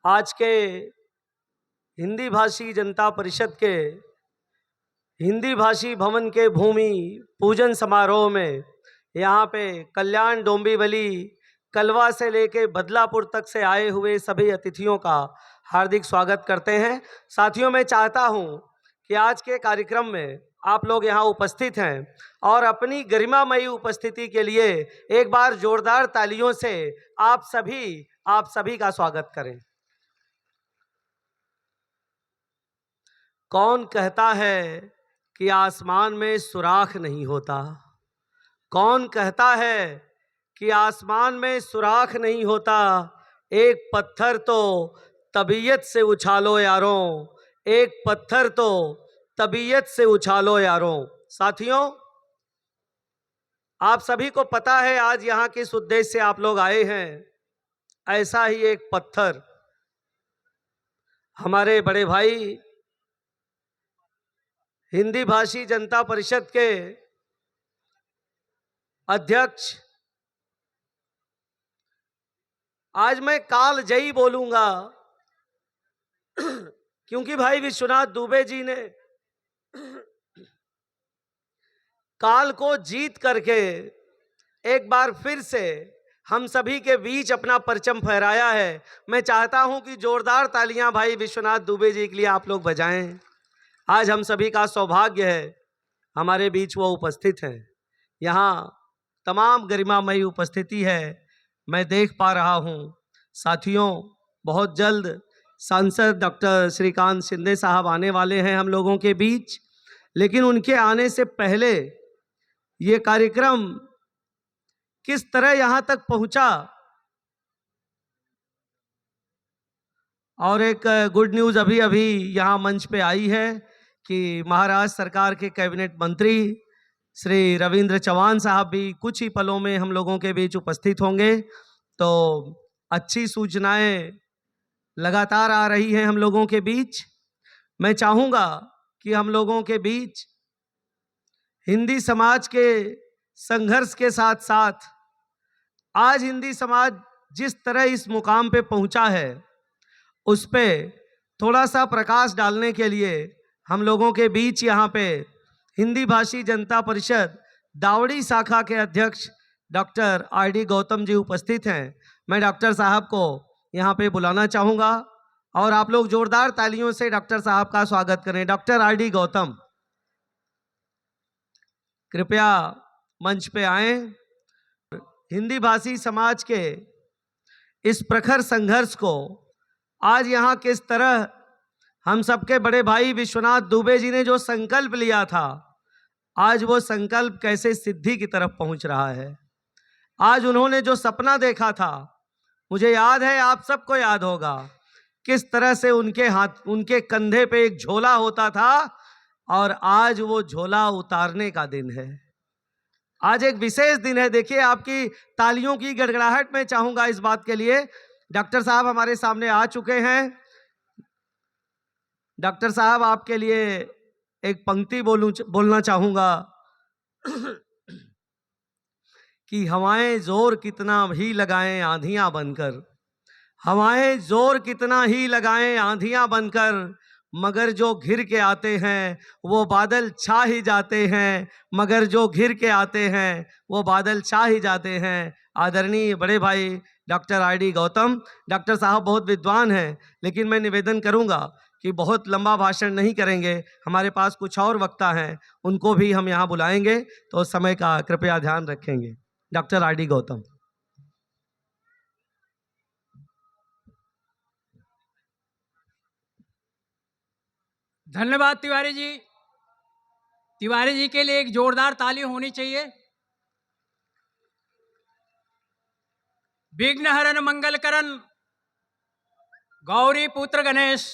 आज के हिंदी भाषी जनता परिषद के हिंदी भाषी भवन के भूमि पूजन समारोह में यहाँ पे कल्याण डोंबिवली कलवा से लेके बदलापुर तक से आए हुए सभी अतिथियों का हार्दिक स्वागत करते हैं। साथियों, मैं चाहता हूँ कि आज के कार्यक्रम में आप लोग यहाँ उपस्थित हैं और अपनी गरिमामयी उपस्थिति के लिए एक बार जोरदार तालियों से आप सभी का स्वागत करें। कौन कहता है कि आसमान में सुराख नहीं होता? कौन कहता है कि आसमान में सुराख नहीं होता? एक पत्थर तो तबीयत से उछालो यारों, एक पत्थर तो तबीयत से उछालो यारों। साथियों, आप सभी को पता है आज यहाँ किस उद्देश्य से आप लोग आए हैं। ऐसा ही एक पत्थर हमारे बड़े भाई हिंदी भाषी जनता परिषद के अध्यक्ष, आज मैं कालजयी बोलूंगा क्योंकि भाई विश्वनाथ दुबे जी ने काल को जीत करके एक बार फिर से हम सभी के बीच अपना परचम फहराया है। मैं चाहता हूं कि जोरदार तालियां भाई विश्वनाथ दुबे जी के लिए आप लोग बजाएं। आज हम सभी का सौभाग्य है हमारे बीच वो उपस्थित हैं। यहाँ तमाम गरिमामयी उपस्थिति है, मैं देख पा रहा हूँ। साथियों, बहुत जल्द सांसद डॉक्टर श्रीकांत शिंदे साहब आने वाले हैं हम लोगों के बीच, लेकिन उनके आने से पहले ये कार्यक्रम किस तरह यहाँ तक पहुँचा, और एक गुड न्यूज़ अभी अभी यहाँ मंच पे आई है कि महाराष्ट्र सरकार के कैबिनेट मंत्री श्री रविंद्र चौहान साहब भी कुछ ही पलों में हम लोगों के बीच उपस्थित होंगे। तो अच्छी सूचनाएं लगातार आ रही हैं हम लोगों के बीच। मैं चाहूँगा कि हम लोगों के बीच हिंदी समाज के संघर्ष के साथ साथ आज हिंदी समाज जिस तरह इस मुकाम पे पहुंचा है उस पे थोड़ा सा प्रकाश डालने के लिए हम लोगों के बीच यहाँ पे हिंदी भाषी जनता परिषद दावड़ी शाखा के अध्यक्ष डॉक्टर आर.डी. गौतम जी उपस्थित हैं। मैं डॉक्टर साहब को यहाँ पे बुलाना चाहूँगा और आप लोग जोरदार तालियों से डॉक्टर साहब का स्वागत करें। Doctor R D. गौतम कृपया मंच पे आएं। हिंदी भाषी समाज के इस प्रखर संघर्ष को आज यहाँ किस तरह हम सबके बड़े भाई विश्वनाथ दुबे जी ने जो संकल्प लिया था, आज वो संकल्प कैसे सिद्धि की तरफ पहुंच रहा है। आज उन्होंने जो सपना देखा था, मुझे याद है, आप सबको याद होगा किस तरह से उनके कंधे पे एक झोला होता था और आज वो झोला उतारने का दिन है। आज एक विशेष दिन है। देखिए, आपकी तालियों की गड़गड़ाहट मैं चाहूंगा इस बात के लिए। डॉक्टर साहब हमारे सामने आ चुके हैं। डॉक्टर साहब, आपके लिए एक पंक्ति बोलना चाहूंगा कि हवाएं जोर कितना भी लगाएं आंधियां बनकर, हवाएं जोर कितना ही लगाएं आंधियां बनकर, मगर जो घिर के आते हैं वो बादल छा ही जाते हैं, मगर जो घिर के आते हैं वो बादल छा ही जाते हैं। आदरणीय बड़े भाई डॉक्टर आर.डी. गौतम, डॉक्टर साहब बहुत विद्वान हैं, लेकिन मैं निवेदन करूंगा कि बहुत लंबा भाषण नहीं करेंगे। हमारे पास कुछ और वक्ता हैं, उनको भी हम यहाँ बुलाएंगे, तो समय का कृपया ध्यान रखेंगे। Doctor R D. गौतम। धन्यवाद तिवारी जी। तिवारी जी के लिए एक जोरदार ताली होनी चाहिए। विघ्नहरन मंगलकरन गौरी पुत्र गणेश,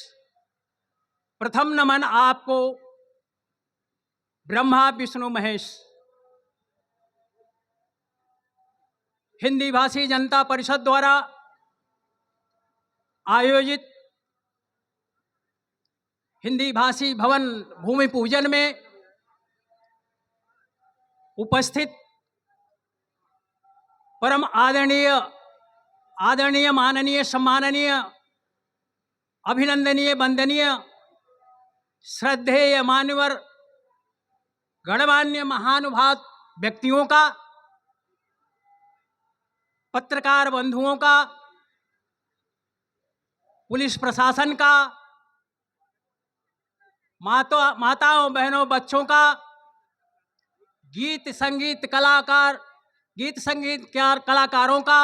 प्रथम नमन आपको ब्रह्मा विष्णु महेश। हिंदी भाषी जनता परिषद द्वारा आयोजित हिंदी भाषी भवन भूमि पूजन में उपस्थित परम आदरणीय आदरणीय, माननीय, सम्माननीय, अभिनंदनीय, वंदनीय, श्रद्धेय, मान्यवर, गणमान्य, महानुभाव व्यक्तियों का, पत्रकार बंधुओं का, पुलिस प्रशासन का, माताओं बहनों बच्चों का, गीत संगीत कलाकारों का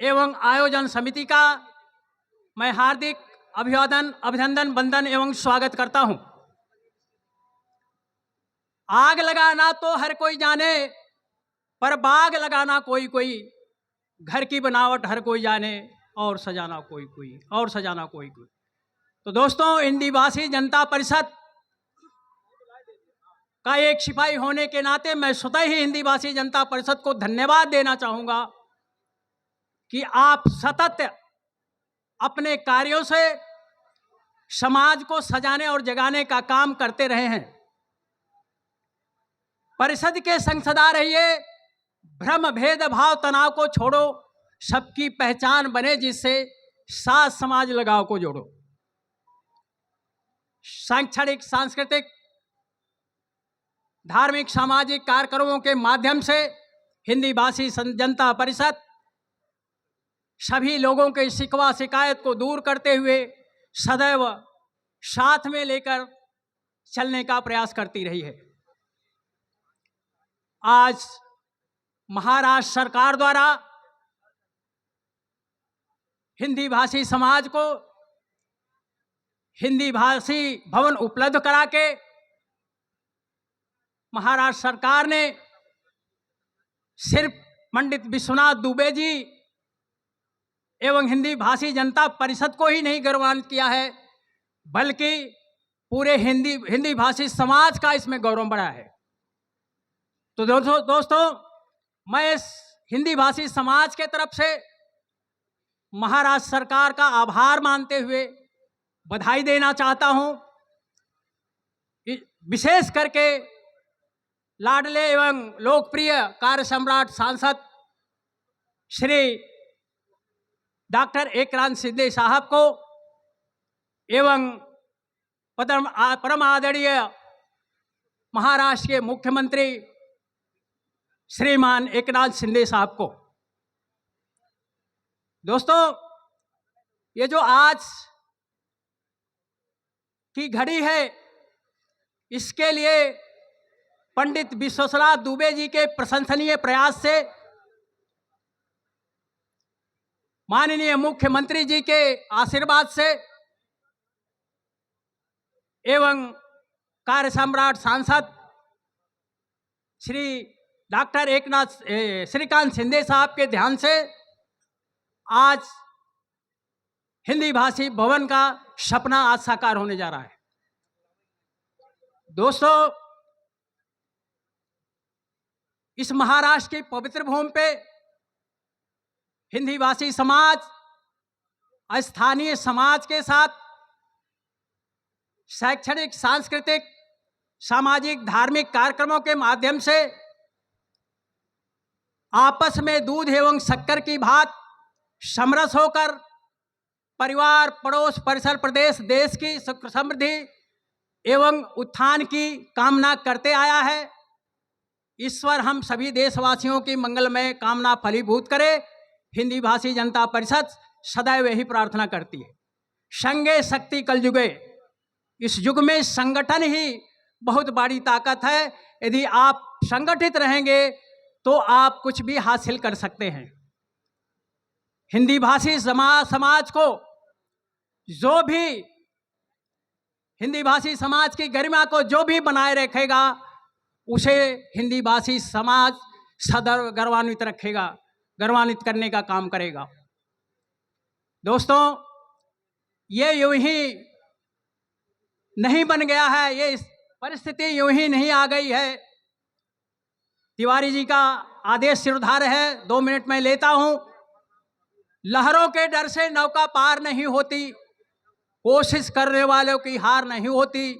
एवं आयोजन समिति का मैं हार्दिक अभिनंदन वंदन एवं स्वागत करता हूं। आग लगाना तो हर कोई जाने, पर बाग लगाना कोई कोई, घर की बनावट हर कोई जाने, और सजाना कोई कोई। तो दोस्तों, हिंदीभाषी जनता परिषद का एक सिपाही होने के नाते मैं स्वतः ही हिंदीभाषी जनता परिषद को धन्यवाद देना चाहूंगा कि आप सतत अपने कार्यों से समाज को सजाने और जगाने का काम करते रहे हैं। परिषद के संसदीय रहिए, भ्रम भेदभाव तनाव को छोड़ो, सबकी पहचान बने, जिससे साथ समाज लगाव को जोड़ो। शैक्षणिक, सांस्कृतिक, धार्मिक, सामाजिक कार्यक्रमों के माध्यम से हिंदीभाषी जनता परिषद सभी लोगों के शिकवा शिकायत को दूर करते हुए सदैव साथ में लेकर चलने का प्रयास करती रही है। आज महाराष्ट्र सरकार द्वारा हिंदीभाषी समाज को हिंदीभाषी भवन उपलब्ध करा के महाराष्ट्र सरकार ने सिर्फ पंडित विश्वनाथ दुबे जी एवं हिंदीभाषी जनता परिषद को ही नहीं गौरवान्वित किया है, बल्कि पूरे हिंदीभाषी समाज का इसमें गौरव बढ़ा है। तो दोस्तों, मैं इस हिंदीभाषी समाज के तरफ से महाराष्ट्र सरकार का आभार मानते हुए बधाई देना चाहता हूं। विशेष करके लाडले एवं लोकप्रिय कार्य सम्राट सांसद श्री डॉक्टर एकनाथ शिंदे साहब को एवं परम आदरणीय महाराष्ट्र के मुख्यमंत्री श्रीमान एकनाथ शिंदे साहब को। दोस्तों, ये जो आज की घड़ी है, इसके लिए पंडित विश्वनाथ दुबे जी के प्रशंसनीय प्रयास से, माननीय मुख्यमंत्री जी के आशीर्वाद से एवं कार्य सम्राट सांसद श्री डॉक्टर श्रीकांत शिंदे साहब के ध्यान से आज हिंदीभाषी भवन का सपना आज साकार होने जा रहा है। दोस्तों, इस महाराष्ट्र की पवित्र भूमि पे हिंदीभाषी समाज स्थानीय समाज के साथ शैक्षणिक, सांस्कृतिक, सामाजिक, धार्मिक कार्यक्रमों के माध्यम से आपस में दूध एवं शक्कर की भात समरस होकर परिवार, पड़ोस, परिसर, प्रदेश, देश की सुख समृद्धि एवं उत्थान की कामना करते आया है। ईश्वर हम सभी देशवासियों की मंगलमय कामना फलीभूत करे। हिंदीभाषी जनता परिषद सदैव यही प्रार्थना करती है। संगे शक्ति कलयुगे, इस युग में संगठन ही बहुत बड़ी ताकत है। यदि आप संगठित रहेंगे तो आप कुछ भी हासिल कर सकते हैं। हिंदीभाषी समाज को जो भी, हिंदीभाषी समाज की गरिमा को जो भी बनाए रखेगा, उसे हिंदीभाषी समाज सदैव गौरवान्वित रखेगा, गौरवान्वित करने का काम करेगा। दोस्तों, ये यूं ही नहीं बन गया है, ये परिस्थिति यूं ही नहीं आ गई है। तिवारी जी का आदेश सिरधार है, 2 मिनट में लेता हूं। लहरों के डर से नौका पार नहीं होती, कोशिश करने वालों की हार नहीं होती।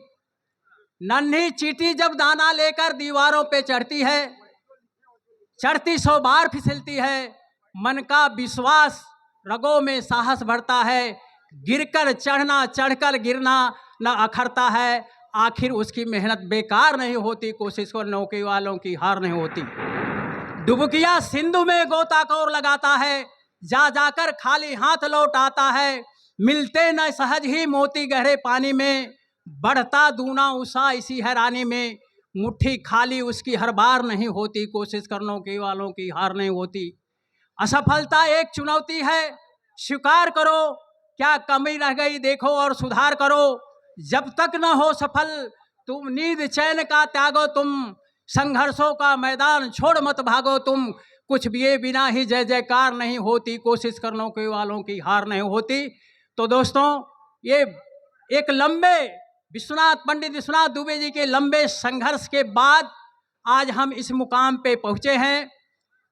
नन्ही चींटी जब दाना लेकर दीवारों पे चढ़ती है, चढ़ती 100 बार फिसलती है, मन का विश्वास, रगों में साहस बढ़ता है। गिरकर चढ़ना, चढ़कर गिरना न अखरता है। आखिर उसकी मेहनत बेकार नहीं होती, कोशिश करने वालों की हार नहीं होती। डुबकिया सिंधु में गोताखोर लगाता है, जा जाकर खाली हाथ लौट आता है। मिलते न सहज ही मोती गहरे पानी में, बढ़ता दूना उषा इसी हैरानी में। मुट्ठी खाली उसकी हर बार नहीं होती, कोशिश करने वालों की हार नहीं होती। असफलता एक चुनौती है, स्वीकार करो, क्या कमी रह गई देखो और सुधार करो। जब तक न हो सफल तुम नींद चैन का त्यागो तुम, संघर्षों का मैदान छोड़ मत भागो तुम। कुछ भी बिना ही जय जयकार नहीं होती, कोशिश करने वालों की हार नहीं होती। तो दोस्तों, ये एक लंबे पंडित विश्वनाथ दुबे जी के लंबे संघर्ष के बाद आज हम इस मुकाम पे पहुंचे हैं।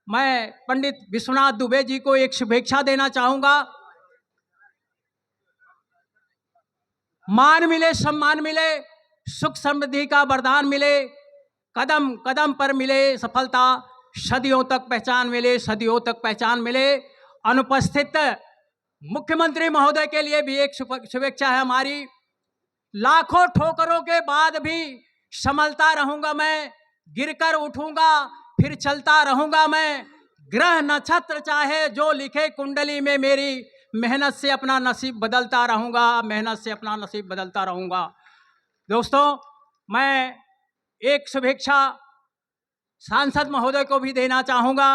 मैं पंडित विश्वनाथ दुबे जी को एक शुभेच्छा देना चाहूंगा। मान मिले, सम्मान मिले, सुख समृद्धि का वरदान मिले, कदम कदम पर मिले सफलता, सदियों तक पहचान मिले, सदियों तक पहचान मिले। अनुपस्थित मुख्यमंत्री महोदय के लिए भी एक शुभेच्छा है हमारी। लाखों ठोकरों के बाद भी संभलता रहूंगा मैं, गिरकर उठूंगा फिर चलता रहूंगा मैं। ग्रह नक्षत्र चाहे जो लिखे कुंडली में मेरी, मेहनत से अपना नसीब बदलता रहूंगा, मेहनत से अपना नसीब बदलता रहूंगा। दोस्तों, मैं एक शुभेच्छा सांसद महोदय को भी देना चाहूंगा।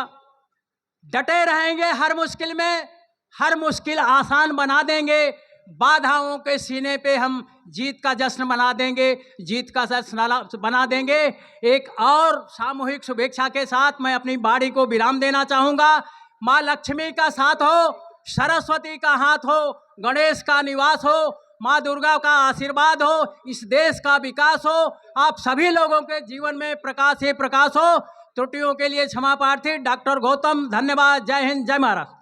डटे रहेंगे हर मुश्किल में, हर मुश्किल आसान बना देंगे। बाधाओं के सीने पे हम जीत का जश्न मना देंगे, जीत का जश्न बना देंगे। एक और सामूहिक शुभेच्छा के साथ मैं अपनी बाड़ी को विराम देना चाहूंगा। माँ लक्ष्मी का साथ हो, सरस्वती का हाथ हो, गणेश का निवास हो, माँ दुर्गा का आशीर्वाद हो, इस देश का विकास हो, आप सभी लोगों के जीवन में प्रकाश ही प्रकाश हो। त्रुटियों के लिए क्षमा प्रार्थी। डॉक्टर गौतम, धन्यवाद। जय हिंद, जय महाराष्ट्र।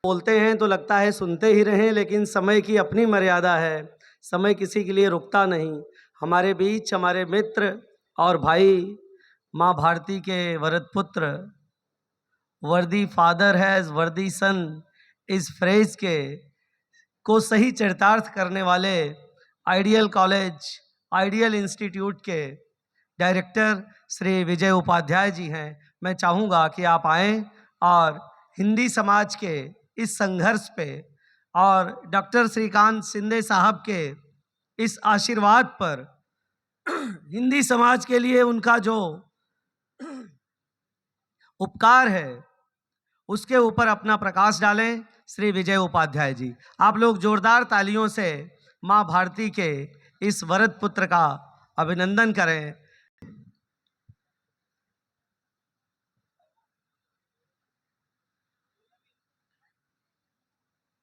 बोलते हैं तो लगता है सुनते ही रहें, लेकिन समय की अपनी मर्यादा है, समय किसी के लिए रुकता नहीं। हमारे बीच हमारे मित्र और भाई माँ भारती के वरद पुत्र, वर्दी फादर हैज़ वर्दी सन, इस फ्रेज के को सही चरितार्थ करने वाले आइडियल कॉलेज, आइडियल इंस्टीट्यूट के डायरेक्टर श्री विजय उपाध्याय जी हैं। मैं चाहूँगा कि आप आएँ और हिंदी समाज के इस संघर्ष पे और डॉक्टर श्रीकांत शिंदे साहब के इस आशीर्वाद पर हिंदी समाज के लिए उनका जो उपकार है उसके ऊपर अपना प्रकाश डालें। श्री विजय उपाध्याय जी, आप लोग जोरदार तालियों से माँ भारती के इस वरद पुत्र का अभिनंदन करें।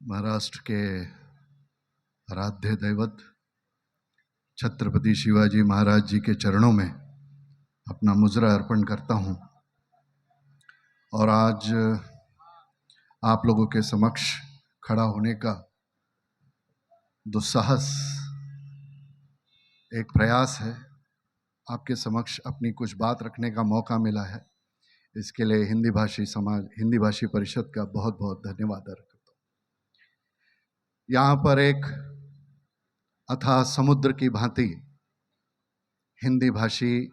महाराष्ट्र के आराध्य दैवत छत्रपति शिवाजी महाराज जी के चरणों में अपना मुजरा अर्पण करता हूं और आज आप लोगों के समक्ष खड़ा होने का दुस्साहस एक प्रयास है। आपके समक्ष अपनी कुछ बात रखने का मौका मिला है, इसके लिए हिंदी भाषी परिषद का बहुत बहुत धन्यवाद करता हूँ। यहाँ पर एक अथाह समुद्र की भांति हिंदी भाषी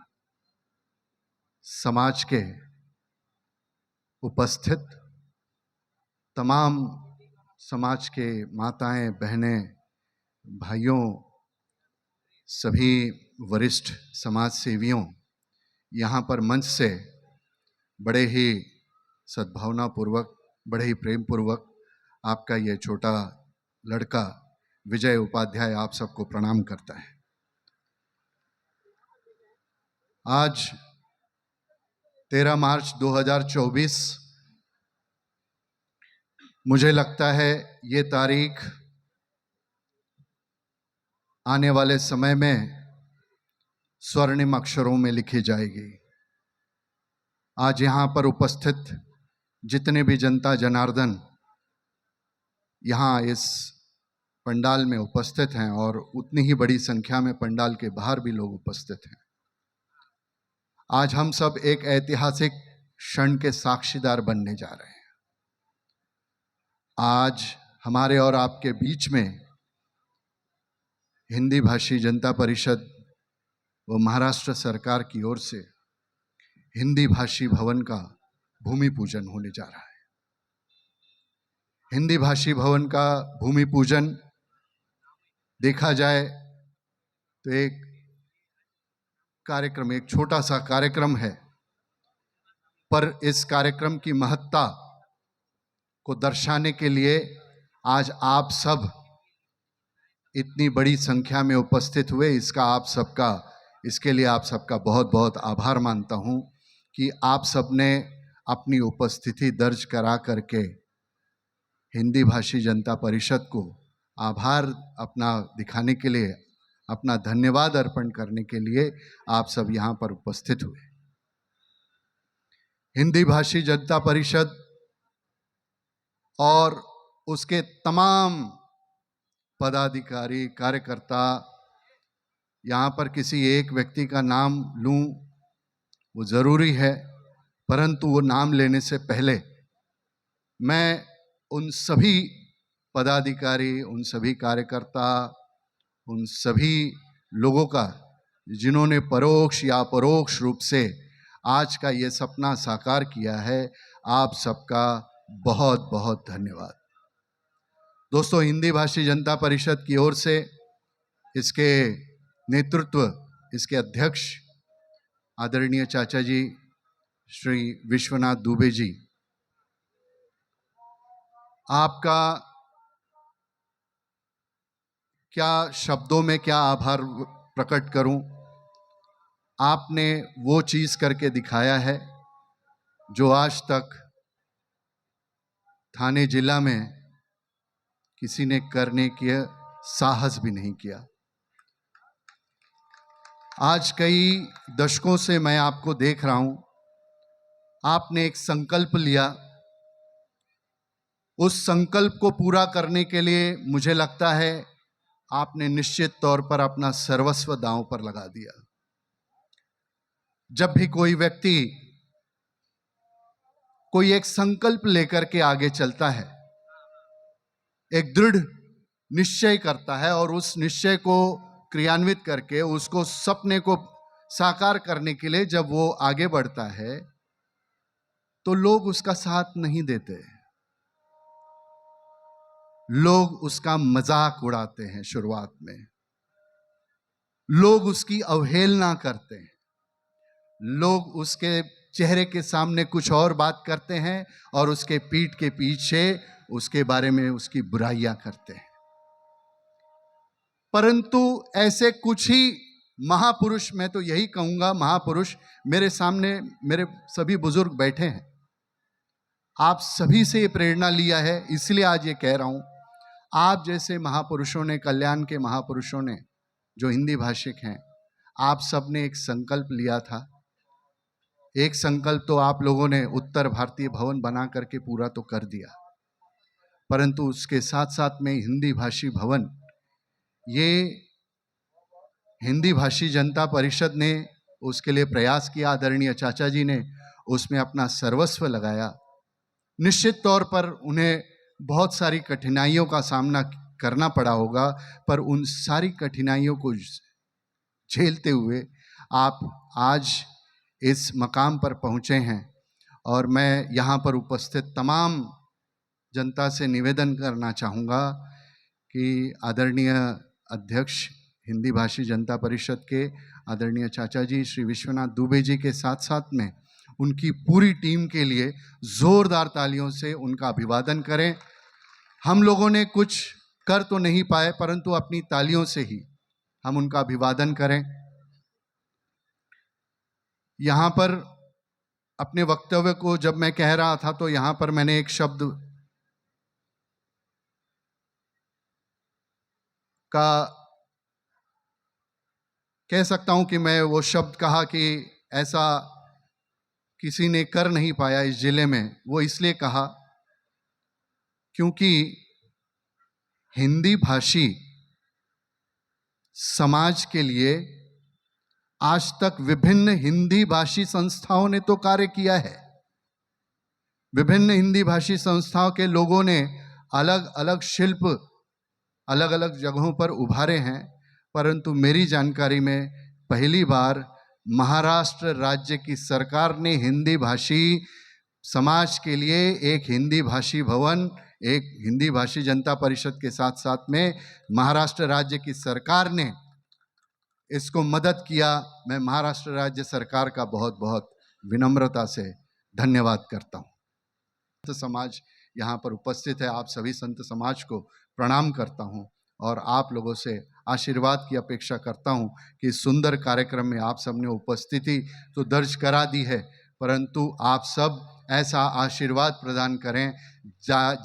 समाज के उपस्थित तमाम समाज के माताएं, बहनें, भाइयों, सभी वरिष्ठ समाज सेवियों यहाँ पर मंच से बड़े ही सद्भावनापूर्वक, बड़े ही प्रेम पूर्वक आपका ये छोटा लड़का विजय उपाध्याय आप सबको प्रणाम करता है। आज 13 मार्च 2024, मुझे लगता है ये तारीख आने वाले समय में स्वर्णिम अक्षरों में लिखी जाएगी। आज यहाँ पर उपस्थित जितने भी जनता जनार्दन यहाँ इस पंडाल में उपस्थित हैं और उतनी ही बड़ी संख्या में पंडाल के बाहर भी लोग उपस्थित हैं, आज हम सब एक ऐतिहासिक क्षण के साक्षीदार बनने जा रहे हैं। आज हमारे और आपके बीच में हिंदी भाषी जनता परिषद व महाराष्ट्र सरकार की ओर से हिंदी भाषी भवन का भूमि पूजन होने जा रहा है। हिंदी भाषी भवन का भूमि पूजन देखा जाए तो एक कार्यक्रम, एक छोटा सा कार्यक्रम है, पर इस कार्यक्रम की महत्ता को दर्शाने के लिए आज आप सब इतनी बड़ी संख्या में उपस्थित हुए, इसके लिए आप सबका बहुत बहुत आभार मानता हूं कि आप सबने अपनी उपस्थिति दर्ज करा करके हिंदी भाषी जनता परिषद को आभार अपना दिखाने के लिए, अपना धन्यवाद अर्पण करने के लिए आप सब यहाँ पर उपस्थित हुए। हिंदी भाषी जनता परिषद और उसके तमाम पदाधिकारी, कार्यकर्ता, यहाँ पर किसी एक व्यक्ति का नाम लूं वो ज़रूरी है, परंतु वो नाम लेने से पहले मैं उन सभी पदाधिकारी, उन सभी कार्यकर्ता, उन सभी लोगों का जिन्होंने परोक्ष या अपरोक्ष रूप से आज का ये सपना साकार किया है, आप सबका बहुत बहुत धन्यवाद। दोस्तों, हिंदी भाषी जनता परिषद की ओर से इसके नेतृत्व, इसके अध्यक्ष आदरणीय चाचा जी श्री विश्वनाथ दुबे जी, आपका क्या शब्दों में क्या आभार प्रकट करूं। आपने वो चीज़ करके दिखाया है जो आज तक थाने जिला में किसी ने करने के साहस भी नहीं किया। आज कई दशकों से मैं आपको देख रहा हूं, आपने एक संकल्प लिया, उस संकल्प को पूरा करने के लिए मुझे लगता है आपने निश्चित तौर पर अपना सर्वस्व दांव पर लगा दिया। जब भी कोई व्यक्ति कोई एक संकल्प लेकर के आगे चलता है, एक दृढ़ निश्चय करता है और उस निश्चय को क्रियान्वित करके उसको सपने को साकार करने के लिए जब वो आगे बढ़ता है तो लोग उसका साथ नहीं देते, लोग उसका मजाक उड़ाते हैं। शुरुआत में लोग उसकी अवहेलना करते हैं, लोग उसके चेहरे के सामने कुछ और बात करते हैं और उसके पीठ के पीछे उसके बारे में उसकी बुराइयां करते हैं। परंतु ऐसे कुछ ही महापुरुष, मैं तो यही कहूंगा महापुरुष, मेरे सामने मेरे सभी बुजुर्ग बैठे हैं, आप सभी से ये प्रेरणा लिया है, इसलिए आज ये कह रहा हूं। आप जैसे महापुरुषों ने, कल्याण के महापुरुषों ने, जो हिंदी भाषिक हैं, आप सब ने एक संकल्प लिया था। एक संकल्प तो आप लोगों ने उत्तर भारतीय भवन बना करके पूरा तो कर दिया, परंतु उसके साथ साथ में हिंदी भाषी भवन, ये हिंदी भाषी जनता परिषद ने उसके लिए प्रयास किया। आदरणीय चाचा जी ने उसमें अपना सर्वस्व लगाया। निश्चित तौर पर उन्हें बहुत सारी कठिनाइयों का सामना करना पड़ा होगा, पर उन सारी कठिनाइयों को झेलते हुए आप आज इस मकाम पर पहुँचे हैं। और मैं यहाँ पर उपस्थित तमाम जनता से निवेदन करना चाहूँगा कि आदरणीय अध्यक्ष हिंदी भाषी जनता परिषद के आदरणीय चाचा जी श्री विश्वनाथ दुबे जी के साथ साथ में उनकी पूरी टीम के लिए जोरदार तालियों से उनका अभिवादन करें। हम लोगों ने कुछ कर तो नहीं पाए, परंतु अपनी तालियों से ही हम उनका अभिवादन करें। यहाँ पर अपने वक्तव्य को जब मैं कह रहा था तो यहाँ पर मैंने एक शब्द का कह सकता हूं कि मैं वो शब्द कहा कि ऐसा किसी ने कर नहीं पाया इस जिले में। वो इसलिए कहा क्योंकि हिंदी भाषी समाज के लिए आज तक विभिन्न हिंदी भाषी संस्थाओं ने तो कार्य किया है, विभिन्न हिंदी भाषी संस्थाओं के लोगों ने अलग अलग शिल्प अलग अलग जगहों पर उभारे हैं, परंतु मेरी जानकारी में पहली बार महाराष्ट्र राज्य की सरकार ने हिंदी भाषी समाज के लिए एक हिंदी भाषी भवन, एक हिंदी भाषी जनता परिषद के साथ साथ में महाराष्ट्र राज्य की सरकार ने इसको मदद किया। मैं महाराष्ट्र राज्य सरकार का बहुत बहुत विनम्रता से धन्यवाद करता हूँ। संत समाज यहाँ पर उपस्थित है, आप सभी संत समाज को प्रणाम करता हूँ और आप लोगों से आशीर्वाद की अपेक्षा करता हूँ कि इस सुंदर कार्यक्रम में आप सबने उपस्थिति तो दर्ज करा दी है, परंतु आप सब ऐसा आशीर्वाद प्रदान करें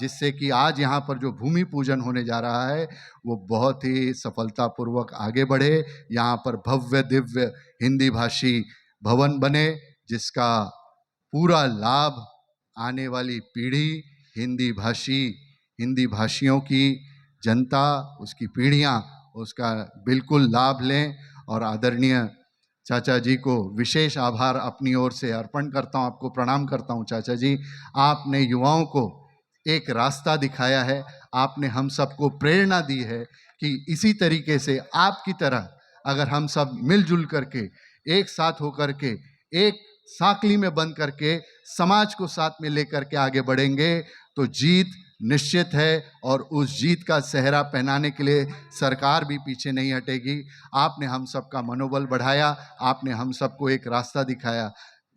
जिससे कि आज यहाँ पर जो भूमि पूजन होने जा रहा है वो बहुत ही सफलतापूर्वक आगे बढ़े। यहाँ पर भव्य दिव्य हिंदी भाषी भवन बने जिसका पूरा लाभ आने वाली पीढ़ी हिंदी भाषियों की जनता, उसकी पीढ़ियाँ उसका बिल्कुल लाभ लें। और आदरणीय चाचा जी को विशेष आभार अपनी ओर से अर्पण करता हूँ, आपको प्रणाम करता हूँ। चाचा जी, आपने युवाओं को एक रास्ता दिखाया है, आपने हम सबको प्रेरणा दी है कि इसी तरीके से आपकी तरह अगर हम सब मिलजुल करके एक साथ होकर के एक साकली में बंद करके समाज को साथ में लेकर के आगे बढ़ेंगे तो जीत निश्चित है और उस जीत का सेहरा पहनाने के लिए सरकार भी पीछे नहीं हटेगी। आपने हम सबका मनोबल बढ़ाया, आपने हम सबको एक रास्ता दिखाया।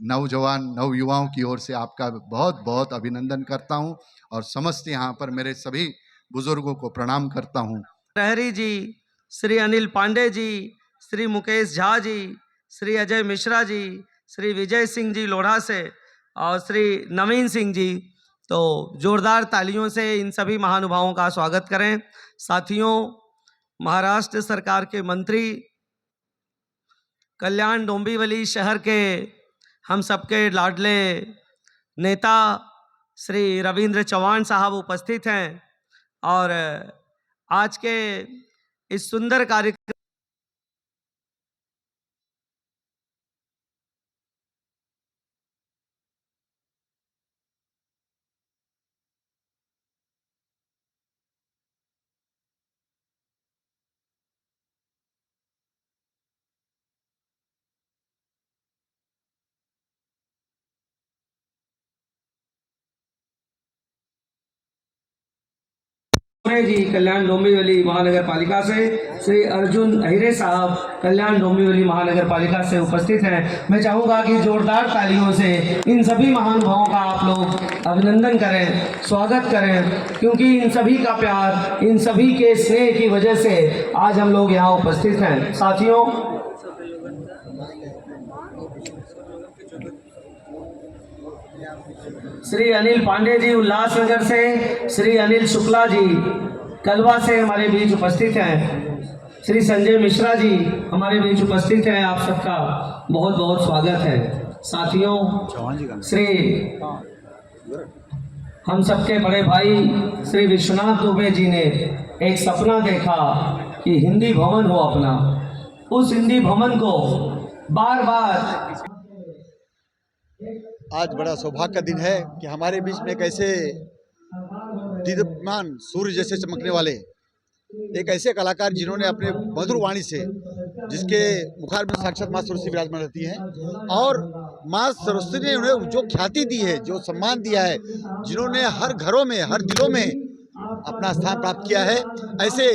नौजवान नवयुवाओं की ओर से आपका बहुत बहुत अभिनंदन करता हूं और समस्त यहाँ पर मेरे सभी बुजुर्गों को प्रणाम करता हूं। प्रहरी जी, श्री अनिल पांडे जी, श्री मुकेश झा जी, श्री अजय मिश्रा जी, श्री विजय सिंह जी लोढ़ा से और श्री नवीन सिंह जी, तो जोरदार तालियों से इन सभी महानुभावों का स्वागत करें। साथियों, महाराष्ट्र सरकार के मंत्री कल्याण डोंबिवली शहर के हम सबके लाडले नेता श्री रविंद्र चौहान साहब उपस्थित हैं और आज के इस सुंदर कार्यक्रम जी कल्याण डोंबिवली महानगर पालिका से श्री अर्जुन अहिरे साहब कल्याण डोंबिवली महानगर पालिका से उपस्थित हैं। मैं चाहूंगा कि जोरदार तालियों से इन सभी महानुभावों का आप लोग अभिनंदन करें, स्वागत करें, क्योंकि इन सभी का प्यार, इन सभी के स्नेह की वजह से आज हम लोग यहाँ उपस्थित हैं। साथियों, श्री अनिल पांडे जी उल्लासनगर से, श्री अनिल शुक्ला जी कलवा से हमारे बीच उपस्थित हैं, श्री संजय मिश्रा जी हमारे बीच उपस्थित हैं। आप सबका बहुत बहुत स्वागत है। साथियों, श्री हम सबके बड़े भाई श्री विश्वनाथ दुबे जी ने एक सपना देखा कि हिंदी भवन हो अपना। उस हिंदी भवन को बार बार आज बड़ा सौभाग्य का दिन है कि हमारे बीच में कैसे दीप्यमान सूर्य जैसे चमकने वाले एक ऐसे कलाकार जिन्होंने अपने मधुर वाणी से, जिसके मुखार में साक्षात माँ सरस्वती विराजमान रहती हैं और माँ सरस्वती ने उन्हें जो ख्याति दी है, जो सम्मान दिया है, जिन्होंने हर घरों में, हर दिलों में अपना स्थान प्राप्त किया है, ऐसे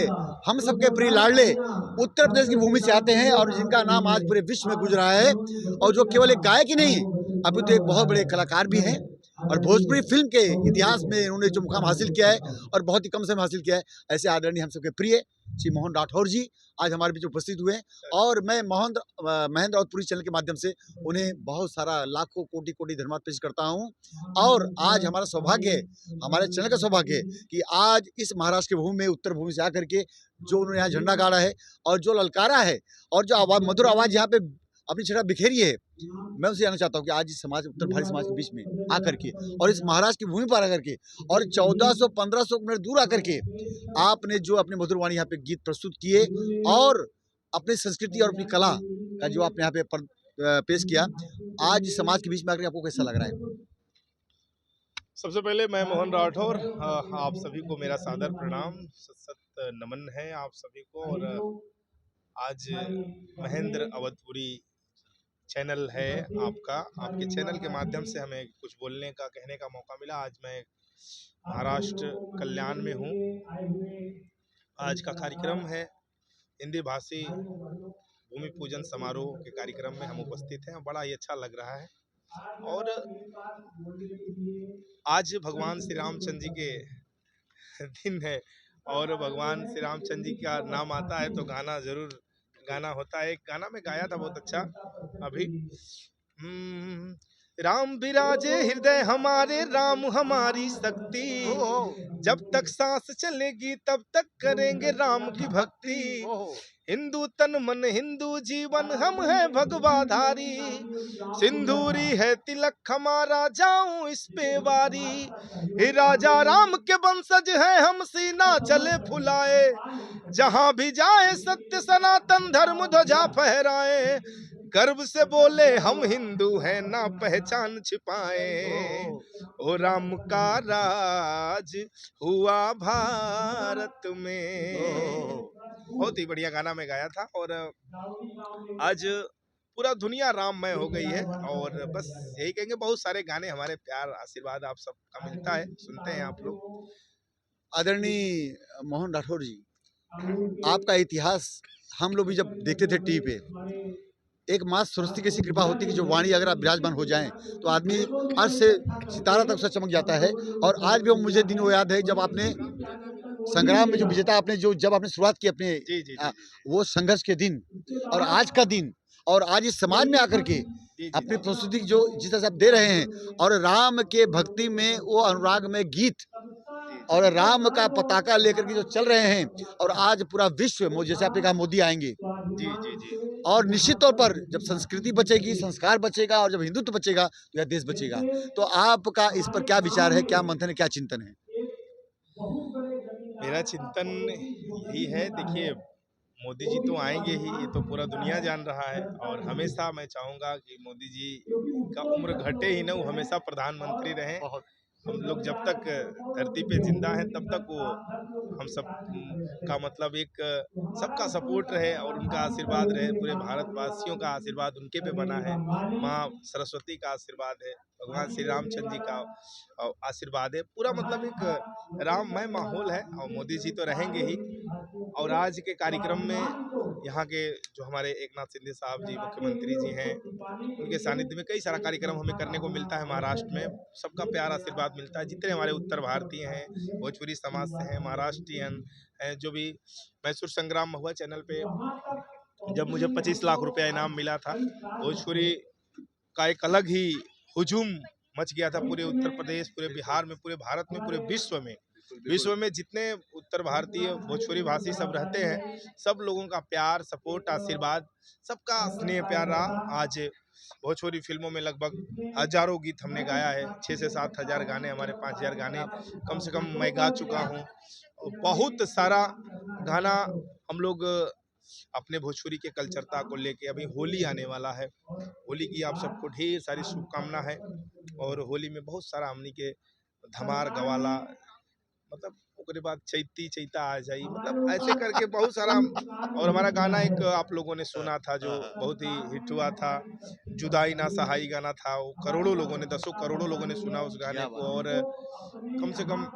हम सबके प्रिय लाडले उत्तर प्रदेश की भूमि से आते हैं और जिनका नाम आज पूरे विश्व में गूंज रहा है और जो केवल एक गायक ही नहीं, अभी तो एक बहुत बड़े कलाकार भी हैं और भोजपुरी फिल्म के इतिहास में उन्होंने जो मुकाम हासिल किया है और बहुत ही कम समय में हासिल किया है, ऐसे आदरणीय हम सबके प्रिय श्री मोहन राठौर जी आज हमारे बीच उपस्थित हुए हैं और मैं महेंद्र राउत पुरी चैनल के माध्यम से उन्हें बहुत सारा लाखों कोटि कोटि धन्यवाद पेश करता हूं। और आज हमारा सौभाग्य है, हमारे चैनल का सौभाग्य है कि आज इस महाराष्ट्र की भूमि में, उत्तर भूमि से आकर के जो उन्होंने यहाँ झंडा गाड़ा है और जो ललकारा है और जो आवाज, मधुर आवाज़ यहाँ पे अपनी छटा बिखेरी है, मैं उनसे जानना चाहता हूँ कि आज इस समाज, उत्तर भारतीय समाज के बीच में आकर के और इस महाराष्ट्र की भूमि पर आकर के और 1400-1500 किलोमीटर दूर आकर के आपने जो अपने मधुर वाणी यहाँ पे गीत प्रस्तुत किए और अपनी संस्कृति और अपनी कला का जो आपने यहाँ पे पेश किया, आज इस समाज के बीच में आकर आपको कैसा लग रहा है? सबसे पहले मैं मोहन राठौर, आप सभी को मेरा सादर प्रणाम, सत नमन है आप सभी को। और आज महेंद्र अवधपुरी चैनल है आपका, आपके चैनल के माध्यम से हमें कुछ बोलने का, कहने का मौका मिला। आज मैं महाराष्ट्र कल्याण में हूँ। आज का कार्यक्रम है हिंदी भाषी भूमि पूजन समारोह के कार्यक्रम में हम उपस्थित हैं। बड़ा ही अच्छा लग रहा है। और आज भगवान श्री रामचंद्र जी के दिन है, और भगवान श्री रामचंद्र जी का नाम आता है तो गाना जरूर गाना होता है। एक गाना में गाया था बहुत अच्छा अभी, राम विराजे हृदय हमारे, राम हमारी शक्ति, जब तक सांस चलेगी तब तक करेंगे राम की भक्ति। हिंदू तन मन हिंदू जीवन, हम है भगवाधारी, सिंदूरी है तिलक हमारा, जाऊं इस पे वारी। हे राजा राम के वंशज है हम, सीना चले फुलाए, जहां भी जाए सत्य सनातन धर्म ध्वजा फहराए। गर्व से बोले हम हिंदू हैं, ना पहचान छिपाए, ओ राम का राज हुआ भारत में। बहुत ही बढ़िया गाना मैं गाया था। और आज पूरा दुनिया राममय हो गई है। और बस यही कहेंगे, बहुत सारे गाने हमारे प्यार आशीर्वाद आप सबका मिलता है, सुनते हैं आप लोग। आदरणीय मोहन राठौर जी, आपका इतिहास हम लोग भी जब देखते थे टीवी पे, एक माँ सरस्वती की ऐसी कृपा होती है कि जो वाणी अगर आप विराजमान हो जाएं तो आदमी अर्श से सितारा तक से चमक जाता है। और आज भी मुझे दिन वो याद है जब आपने संग्राम में जो विजेता आपने जब आपने शुरुआत की अपने जी। वो संघर्ष के दिन और आज का दिन, और आज इस समाज में आकर के अपनी प्रस्तुति जो जिस तरह से आप दे रहे हैं, और राम के भक्ति में वो अनुराग में गीत और राम का पताका लेकर के जो चल रहे हैं, और आज पूरा विश्व जैसे आपने कहा मोदी आएंगे, जी। और निश्चित तौर पर जब संस्कृति बचेगी, संस्कार बचेगा, और जब हिंदुत्व बचेगा तो यह देश बचेगा। तो आपका इस पर क्या विचार है, क्या मंथन है, क्या चिंतन है? मेरा चिंतन यही है, देखिए मोदी जी तो आएंगे ही, ये तो पूरा दुनिया जान रहा है। और हमेशा मैं चाहूँगा कि मोदी जी का उम्र घटे ही ना, वो हमेशा प्रधानमंत्री रहें। हम लोग जब तक धरती पे जिंदा हैं तब तक वो हम सब का मतलब एक सबका सपोर्ट रहे और उनका आशीर्वाद रहे। पूरे भारतवासियों का आशीर्वाद उनके पे बना है, माँ सरस्वती का आशीर्वाद है, भगवान श्री रामचंद्र जी का आशीर्वाद है। पूरा मतलब एक राममय माहौल है, और मोदी जी तो रहेंगे ही। और आज के कार्यक्रम में यहाँ के जो हमारे एकनाथ शिंदे साहब जी मुख्यमंत्री जी हैं, उनके सानिध्य में कई सारा कार्यक्रम हमें करने को मिलता है। महाराष्ट्र में सबका प्यार आशीर्वाद मिलता है। जितने हमारे उत्तर भारतीय हैं, भोजपुरी समाज से हैं, महाराष्ट्रियन हैं, जो भी मैसूर संग्राम में हुआ चैनल पे जब मुझे 25 लाख रुपया इनाम मिला था, भोजपुरी का एक अलग ही हुजूम मच गया था पूरे उत्तर प्रदेश, पूरे बिहार में, पूरे भारत में, पूरे विश्व में जितने उत्तर भारतीय भोजपुरी भाषी सब रहते हैं, सब लोगों का प्यार, सपोर्ट, आशीर्वाद, सबका स्नेह प्यार रहा। आज भोजपुरी फिल्मों में लगभग हजारों गीत हमने गाया है, 6 से 7 हज़ार गाने, हमारे 5,000 गाने कम से कम मैं गा चुका हूँ। बहुत सारा गाना हम लोग अपने भोजपुरी के कल्चरता को लेके, अभी होली आने वाला है, होली की आप सबको ढेर सारी शुभकामना है। और होली में बहुत सारा हमनी के धमार गवाला, मतलब उसके बाद चैता आ जाई, मतलब ऐसे करके बहुत सारा। और हमारा गाना एक आप लोगों ने सुना था जो बहुत ही हिट हुआ था, जुदाई ना सहाई गाना था, वो करोड़ों लोगों ने, 10 करोड़ों लोगों ने सुना उस गाने को। और कम से कम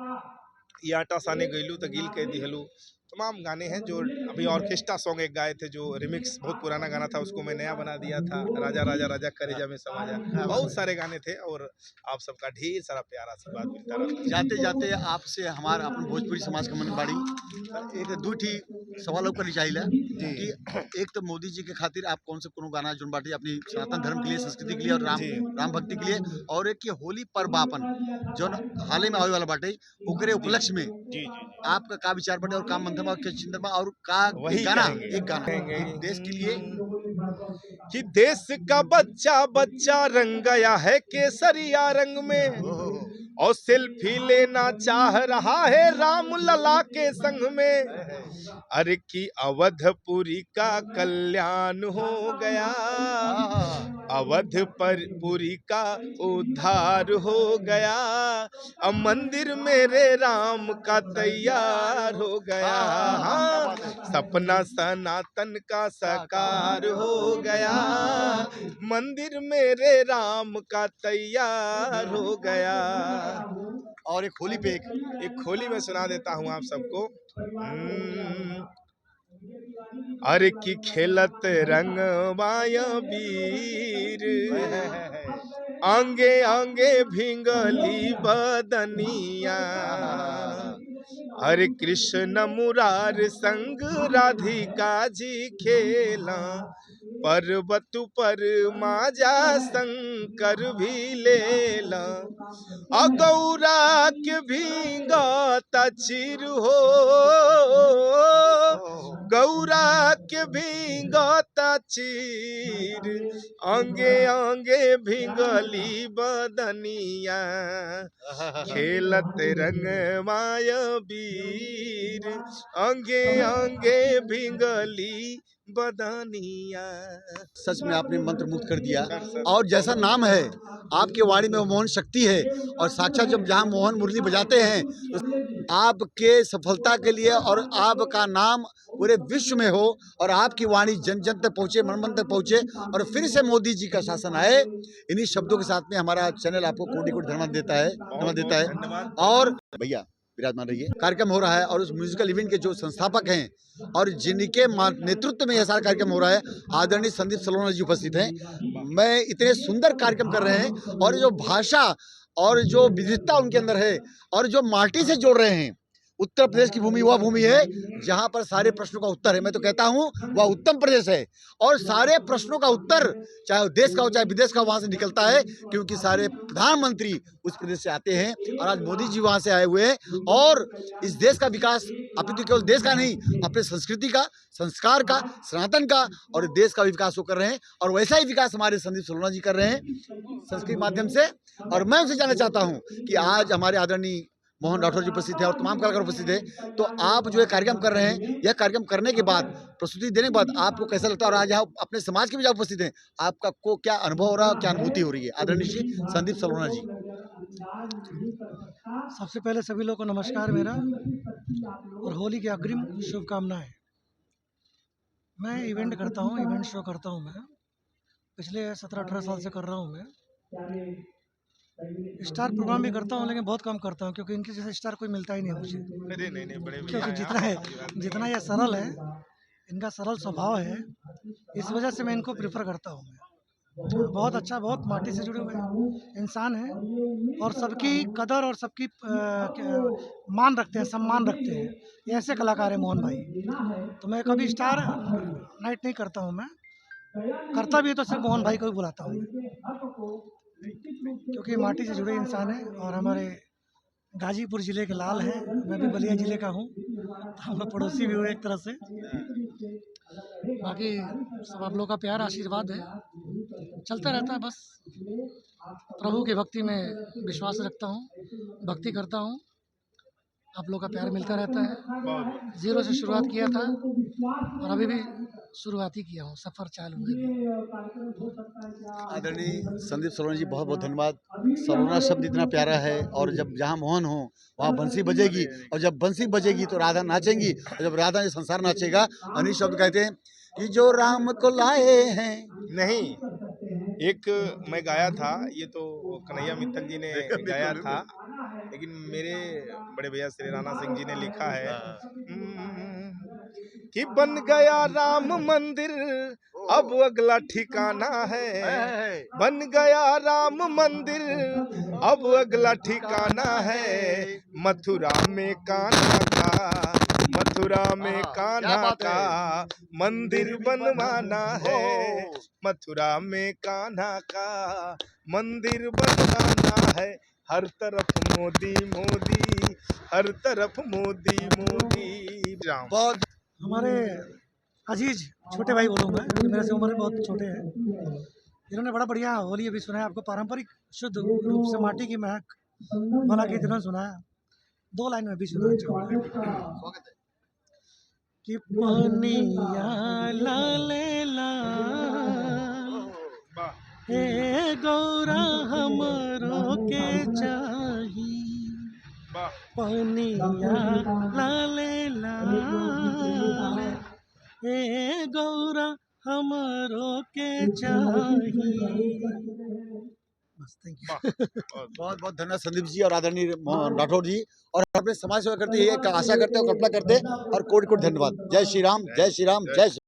ये आटा साने गईलू तो गिल कह दिहलू, तमाम गाने हैं। जो अभी ऑर्केस्ट्रा सॉन्ग एक गाए थे जो रिमिक्स, बहुत पुराना गाना था, उसको मैं नया बना दिया था, राजा राजा राजा करेजा में समा जा। बहुत सारे गाने थे और आप सबका ढेर सारा प्यार आशीर्वाद मिलता रहा। जाते जाते आपसे हमारा अपन भोजपुरी समाज का मन बाड़ी एक दू ठी सवाल करनी चाहिए कि एक तो मोदी जी के खातिर आप कौन से कोनो गाना जोन बाटे अपनी सनातन धर्म के लिए, संस्कृति के लिए और राम भक्ति के लिए, और एक ये होली पर्व आपन जोन हाल ही में आवे वाला बाटे ओकरे उपलक्ष्य में आपका का विचार बाटे और काम मंथन के चिंतन में, और का वही गाना कहेंगे, एक गाना देश के लिए कि देश का बच्चा बच्चा रंग गया है केसरिया रंग में, और सेल्फी लेना चाह रहा है राम लला के संग में। अरे की अवधपुरी का कल्याण हो गया, पुरी का उद्धार हो गया, अब मंदिर मेरे राम का तैयार हो गया। हाँ, सपना सनातन का साकार हो गया, मंदिर मेरे राम का तैयार हो गया। और एक होली पे एक होली में सुना देता हूँ आप सबको। अरे की खेलत रंगवाय वीर, आंगे आंगे भिंगली बदनिया, हरे कृष्ण मुरार संग राधिका जी खेला, पर्वत पर माजा शंकर भी लेला, अगौरा के भींगा चिर हो, गौरा के भींगा चिर, आंगे आंगे भिंगली बदनिया, खेलत रंगमाय वीर, आंगे आंगे भिंगली बदनिया। सच में आपने मंत्र मुक्त कर दिया। और जैसा नाम है आपके वाणी में वो मोहन शक्ति है, और साक्षात जब जहाँ मोहन मुरली बजाते हैं तो आपके सफलता के लिए और आपका नाम पूरे विश्व में हो, और आपकी वाणी जन जन तक पहुँचे, मन मन तक पहुँचे, और फिर से मोदी जी का शासन आए। इन्हीं शब्दों के साथ में हमारा चैनल आपको कोटि कोटि धन्यवाद देता है। और भैया विराजमान रहिए। कार्यक्रम हो रहा है और उस म्यूजिकल इवेंट के जो संस्थापक हैं और जिनके नेतृत्व में यह सारा कार्यक्रम हो रहा है, आदरणीय संदीप सलोना जी उपस्थित हैं। मैं इतने सुंदर कार्यक्रम कर रहे हैं, और जो भाषा और जो विविधता उनके अंदर है, और जो माटी से जोड़ रहे हैं। उत्तर प्रदेश की भूमि वह भूमि है जहां पर सारे प्रश्नों का उत्तर है। मैं तो कहता हूं वह उत्तम प्रदेश है, और सारे प्रश्नों का उत्तर चाहे देश का हो चाहे विदेश का, वहां से निकलता है, क्योंकि सारे प्रधानमंत्री उस प्रदेश से आते हैं। और आज मोदी जी वहां से आए हुए हैं, और इस देश का विकास अपितु केवल देश का नहीं, अपने संस्कृति का, संस्कार का, सनातन का और देश का विकास वो कर रहे हैं। और वैसा ही विकास हमारे संदीप सलोना जी कर रहे हैं संस्कृत माध्यम से। और मैं उनसे जानना चाहता हूँ कि आज हमारे आदरणीय मोहन राठौर जी उपस्थित है और तमाम कलाकार उपस्थित है, तो आप जो ये कार्यक्रम कर रहे हैं, यह कार्यक्रम करने के बाद, प्रस्तुति देने के बाद आपको कैसा लगता है? और आज यहाँ अपने समाज के भी उपस्थित हैं, आपका को क्या अनुभव हो रहा है, क्या अनुभूति हो रही है? आदरणीय जी संदीप सलोना जी। सबसे पहले सभी लोगों को नमस्कार मेरा, और होली की अग्रिम शुभकामनाएं। मैं इवेंट करता हूँ, इवेंट शो करता हूँ। मैं पिछले 17-18 साल से कर रहा हूँ। मैं स्टार प्रोग्राम भी करता हूँ, लेकिन बहुत कम करता हूँ, क्योंकि इनके जैसे स्टार कोई मिलता ही नहीं मुझे। नहीं बड़े क्योंकि जितना ये सरल है, इनका सरल स्वभाव है, इस वजह से मैं इनको प्रेफर करता हूँ। बहुत अच्छा, बहुत माटी से जुड़े हुए इंसान हैं, और सबकी कदर और सबकी मान रखते हैं, सम्मान रखते हैं। ये ऐसे कलाकार हैं मोहन भाई। तो मैं कभी स्टार नाइट नहीं करता हूँ। मैं करता भी है तो सिर्फ मोहन भाई को ही बुलाता हूँ, क्योंकि माटी से जुड़े इंसान हैं। और हमारे गाजीपुर ज़िले के लाल हैं, मैं भी बलिया ज़िले का हूँ, तो हम लोग पड़ोसी भी हुए एक तरह से। बाकी सब आप लोग का प्यार आशीर्वाद है, चलता रहता है। बस प्रभु की भक्ति में विश्वास रखता हूँ, भक्ति करता हूँ, आप लोग का प्यार मिलता रहता है। जीरो से शुरुआत किया था और अभी भी शुरुआत ही किया हूँ, सफ़र चालू है। आदरणीय संदीप सलोना जी, बहुत बहुत धन्यवाद। सलोना शब्द इतना प्यारा है, और जब जहाँ मोहन हो वहाँ बंसी बजेगी, और जब बंसी बजेगी तो राधा नाचेंगी, और जब राधा ने संसार नाचेगा। अनिल शब्द कहते हैं कि जो राम को लाए हैं। नहीं, एक मैं गाया था, ये तो कन्हैया मित्तल जी ने गाया था, लेकिन मेरे बड़े भैया श्री राणा सिंह जी ने लिखा है कि बन गया राम मंदिर अब अगला ठिकाना है, बन गया राम मंदिर अब अगला ठिकाना है, मथुरा में कान्हा का, मथुरा में कान्हा का मंदिर बनवाना है, मथुरा में कान्हा का मंदिर बनवाना है। हर तरफ मोदी मोदी, हर तरफ मोदी मोदी। राम बहुत हमारे अजीज छोटे भाई बोलूँगा, मेरे से उम्र में बहुत छोटे हैं, इन्होंने बड़ा बढ़िया होली अभी सुनाया आपको, पारंपरिक शुद्ध रूप से माटी की महक वाला गीत इन्होंने सुनाया। 2 लाइन में भी सुना चाहूँगा कि पानिया लाले लाल हे गौरा हमरो के चाही वाह पनिया लाले लाल हे गौरा हमरो के चाही। बस थैंक यू। वाह बहुत बहुत बहुत धन्यवाद संदीप जी और आदरणीय मोहन राठौर जी, और अपने समाज सेवा करते ये आशा करते हैं, कल्पना करते हैं, और कोटि कोटि धन्यवाद। जय श्री राम, जय श्री राम, जय श्री